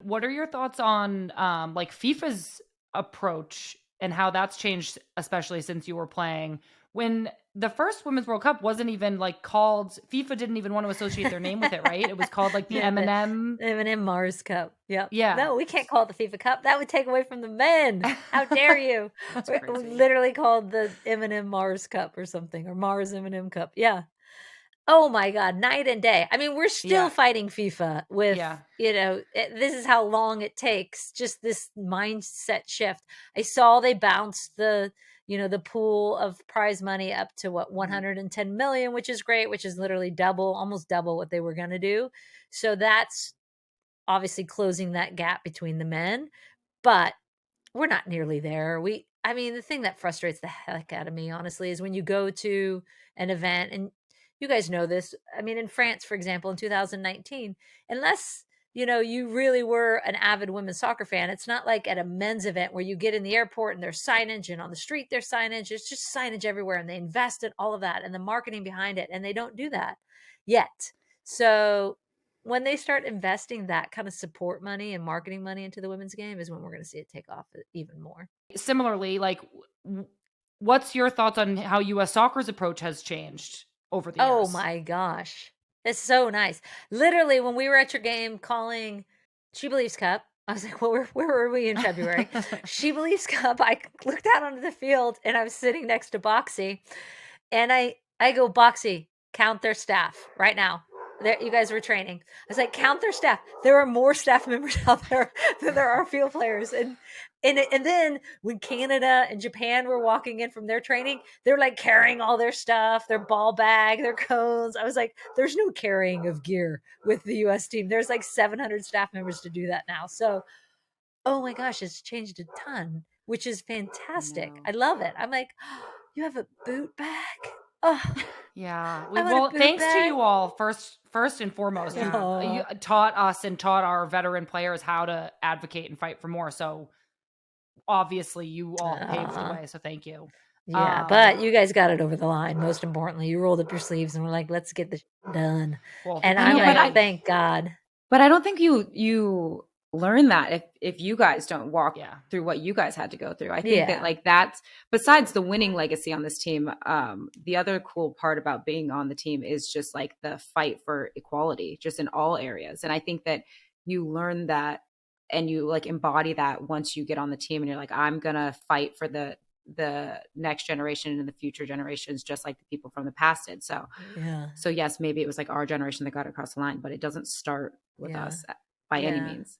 what are your thoughts on like FIFA's approach and how that's changed, especially since you were playing? When the first Women's World Cup wasn't even like called, FIFA didn't even want to associate their name with it, right? It was called like the Yeah, the M&M. M&M Mars Cup. Yep. Yeah. No, we can't call it the FIFA Cup. That would take away from the men. How dare you? That's We crazy. literally called the M&M Mars Cup or something, or Mars M&M Cup. Yeah. Oh my God, night and day. I mean, we're still Yeah. fighting FIFA with, Yeah. this is how long it takes, just this mindset shift. I saw they bounced the pool of prize money up to what, Mhm. 110 million, which is great, which is literally double, almost double what they were going to do. So that's obviously closing that gap between the men, but we're not nearly there. I mean, the thing that frustrates the heck out of me, honestly, is when you go to an event, and you guys know this. I mean, in France, for example, in 2019, unless you really were an avid women's soccer fan, it's not like at a men's event where you get in the airport and there's signage, and on the street there's signage. It's just signage everywhere, and they invest in all of that and the marketing behind it, and they don't do that yet. So when they start investing that kind of support money and marketing money into the women's game is when we're going to see it take off even more. Similarly, like what's your thoughts on how US soccer's approach has changed over the Oh years? my gosh. It's so nice. Literally, when we were at your game calling She Believes Cup, I was like, well, where were we in February? She Believes Cup. I looked out onto the field and I was sitting next to Boxy. And I go, Boxy, count their staff right now. There, you guys were training. I was like, count their staff. There are more staff members out there than there are field players. And then when Canada and Japan were walking in from their training, they're like carrying all their stuff, their ball bag, their cones. I was like, there's no carrying of gear with the US team. There's like 700 staff members to do that now. So, oh my gosh, it's changed a ton, which is I fantastic. know. I love it. I'm like, oh, you have a boot bag? Oh, Yeah. I want a Well, boot thanks to bag. you all first and foremost. You Oh, taught us and taught our veteran players how to advocate and fight for more. So obviously you all paved the uh, way. So thank you. yeah, Um, but you guys got it over the line. Most importantly, you rolled up your sleeves and were like, let's get this done. well, And I I'm know, but like, I yay. thank God. but I don't think you learn that if you guys don't walk Yeah. through what you guys had to go through. I think that Yeah. like that's besides the winning legacy on this team, the other cool part about being on the team is just like the fight for equality, just in all areas. And I think that you learn that and you like embody that once you get on the team and you're like, I'm gonna fight for the next generation and the future generations, just like the people from the past did. Yeah. So yes, maybe it was like our generation that got across the line, but it doesn't start with Yeah. us by any Yeah. means.